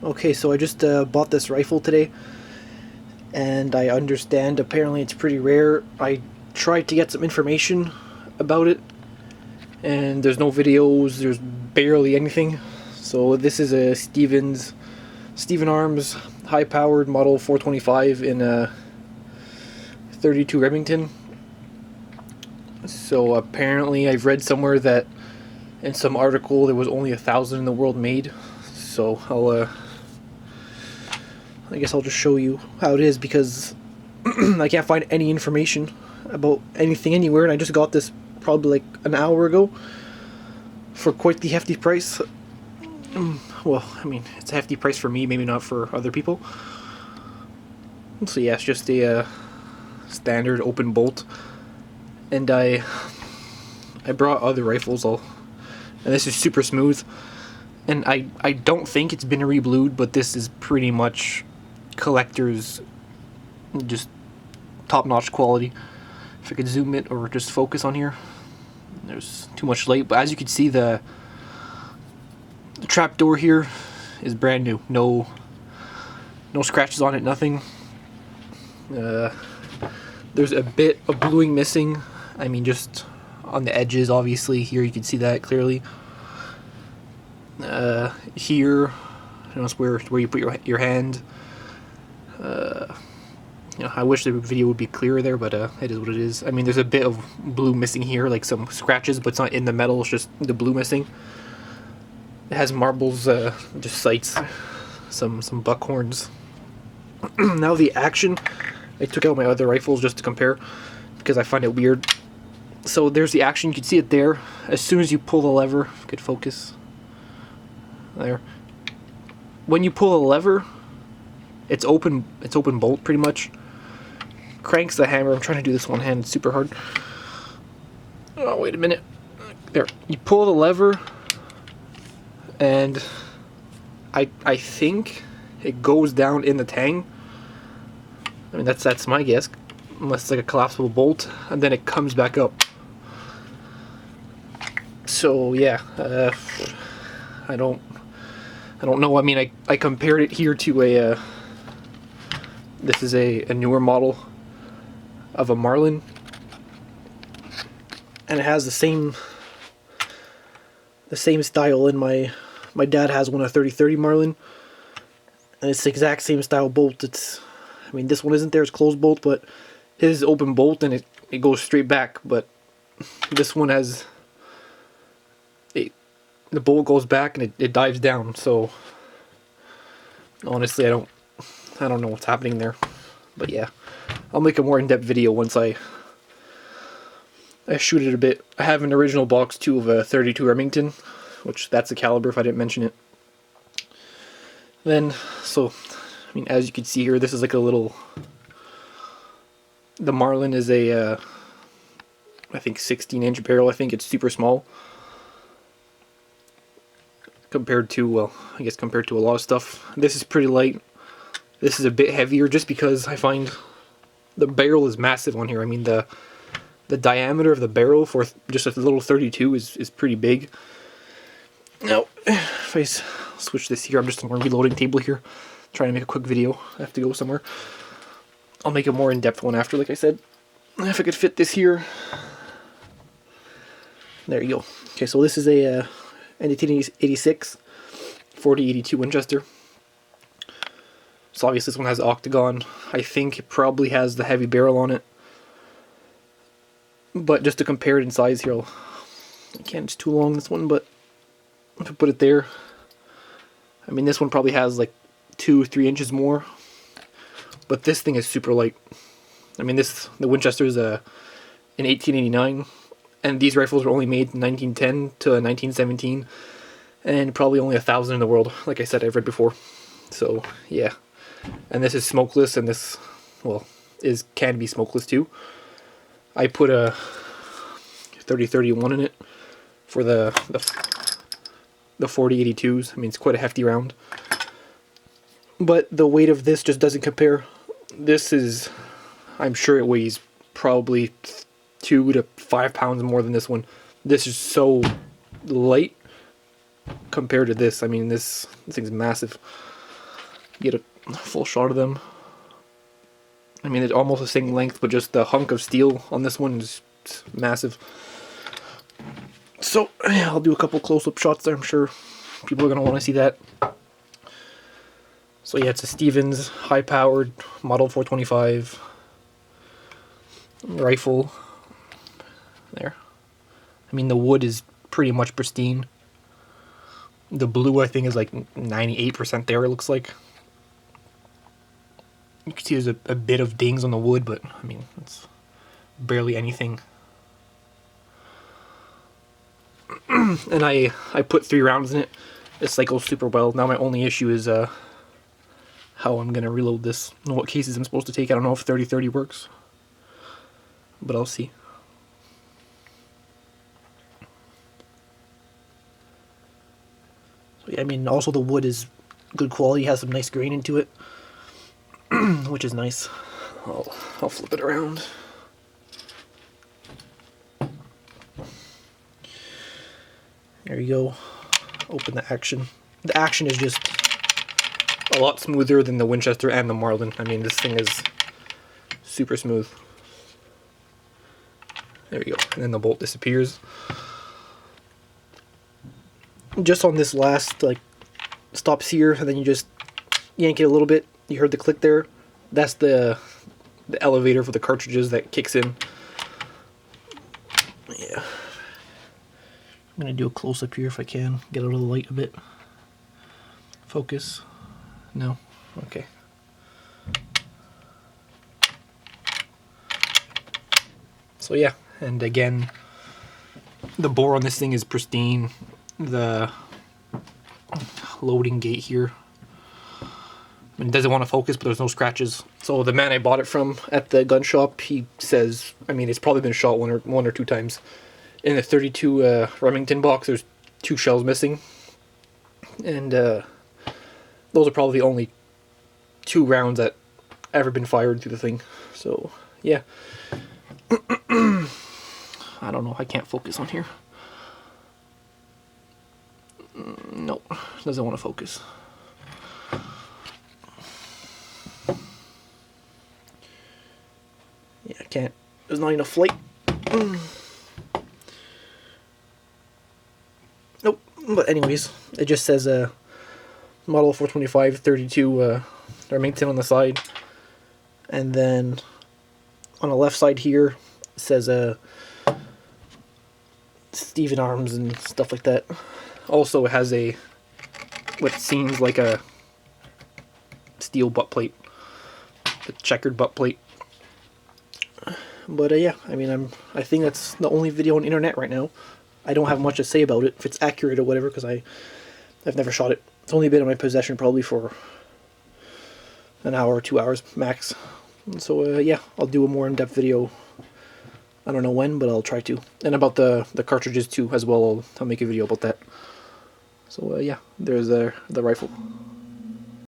Okay, so I just bought this rifle today, and I understand apparently it's pretty rare. I tried to get some information about it, and there's no videos, there's barely anything. So this is a Stephen Arms high-powered Model 425 in a 32 Remington. So apparently I've read somewhere that in some article there was only 1,000 in the world made. So I guess I'll just show you how it is, because I can't find any information about anything anywhere, and I just got this probably like an hour ago for quite the hefty price. Well, I mean, it's a hefty price for me, maybe not for other people. So yeah, it's just a standard open bolt, and I brought other rifles, and this is super smooth, and I don't think it's been reblued, but this is pretty much collector's, just top-notch quality. If I could zoom it or just focus on here, there's too much light, but as you can see, the trap door here is brand new. No scratches on it, nothing. There's a bit of bluing missing. I mean, just on the edges, obviously. Here you can see that clearly. Here, notice where you put your hand. I wish the video would be clearer there, but it is what it is. I mean, there's a bit of blue missing here, like some scratches, but it's not in the metal, it's just the blue missing. It has marbles, just sights, some buckhorns. Now the action, I took out my other rifles just to compare, because I find it weird. So there's the action, you can see it there. As soon as you pull the lever, good focus, there. When you pull the lever, it's open bolt pretty much. Cranks the hammer. I'm trying to do this one hand, it's super hard. Oh, wait a minute. There. You pull the lever, and I think it goes down in the tang. I mean, that's my guess, unless it's like a collapsible bolt, and then it comes back up. So yeah, I don't know. I mean, I compared it here to a this is a newer model of a Marlin, and it has the same style. In my dad has one, a 30-30 Marlin, and it's the exact same style bolt. I mean, this one isn't there, it's closed bolt, but his is open bolt, and it goes straight back. But this one has the bolt goes back and it dives down. So honestly, I don't know what's happening there. But yeah, I'll make a more in-depth video once I shoot it a bit. I have an original box too of a 32 Remington, which that's the caliber if I didn't mention it. Then, so, I mean, as you can see here, this is like a little, the Marlin is a, I think 16-inch barrel. I think it's super small compared to, well, I guess compared to a lot of stuff. This is pretty light. This is a bit heavier just because I find the barrel is massive on here. I mean, the diameter of the barrel for just a little 32 is pretty big. Now, if I switch this here, I'm just on a reloading table here, trying to make a quick video. I have to go somewhere. I'll make a more in-depth one after, like I said. If I could fit this here. There you go. Okay, so this is a 1986 40-82 Winchester. So obviously this one has the octagon. I think it probably has the heavy barrel on it. But just to compare it in size here, it's too long, this one, but if I put it there, I mean, this one probably has like 2-3 inches more, but this thing is super light. I mean, the Winchester is in 1889, and these rifles were only made in 1910 to 1917, and probably only 1,000 in the world, like I said, I've read before. So yeah, and this is smokeless, and this, well, can be smokeless too. I put a 30-31 in it for the 40-82s. I mean, it's quite a hefty round. But the weight of this just doesn't compare. This is, I'm sure it weighs probably 2 to 5 pounds more than this one. This is so light compared to this. I mean, this thing's massive. get a full shot of them. I mean, it's almost the same length, but just the hunk of steel on this one is massive. So, yeah, I'll do a couple close-up shots there. I'm sure people are going to want to see that. So yeah, it's a Stevens high-powered Model 425 rifle. There. I mean, the wood is pretty much pristine. The blue, I think, is like 98% there, it looks like. You can see there's a bit of dings on the wood, but, I mean, it's barely anything. And I put 3 rounds in it. It cycles super well. Now my only issue is how I'm going to reload this and what cases I'm supposed to take. I don't know if 30-30 works, but I'll see. So yeah, I mean, also the wood is good quality, has some nice grain into it, which is nice. I'll flip it around. There you go. Open the action. The action is just a lot smoother than the Winchester and the Marlin. I mean, this thing is super smooth. There you go. And then the bolt disappears. Just on this last, like, stops here, and then you just yank it a little bit. You heard the click there. That's the elevator for the cartridges that kicks in. Yeah. I'm going to do a close-up here if I can. Get out of the light a bit. Focus. No? Okay. So yeah, and again, the bore on this thing is pristine. The loading gate here, I mean, it doesn't want to focus, but there's no scratches. So the man I bought it from at the gun shop, he says, I mean, it's probably been shot one or two times. In the 32 Remington box, there's 2 shells missing, and those are probably the only 2 rounds that ever been fired through the thing. So yeah. I don't know, I can't focus on here. Nope, doesn't want to focus. Yeah, I can't. There's not enough light. Nope. But anyways, it just says Model 425 32 Remington on the side, and then on the left side here it says Steven Arms and stuff like that. Also, it has a what seems like a steel butt plate, a checkered butt plate. But yeah, I mean, I think that's the only video on the internet right now. I don't have much to say about it, if it's accurate or whatever, because I've never shot it. It's only been in my possession probably for an hour or 2 hours max. And so yeah, I'll do a more in-depth video. I don't know when, but I'll try to. And about the cartridges too as well. I'll make a video about that. So yeah, there's the rifle.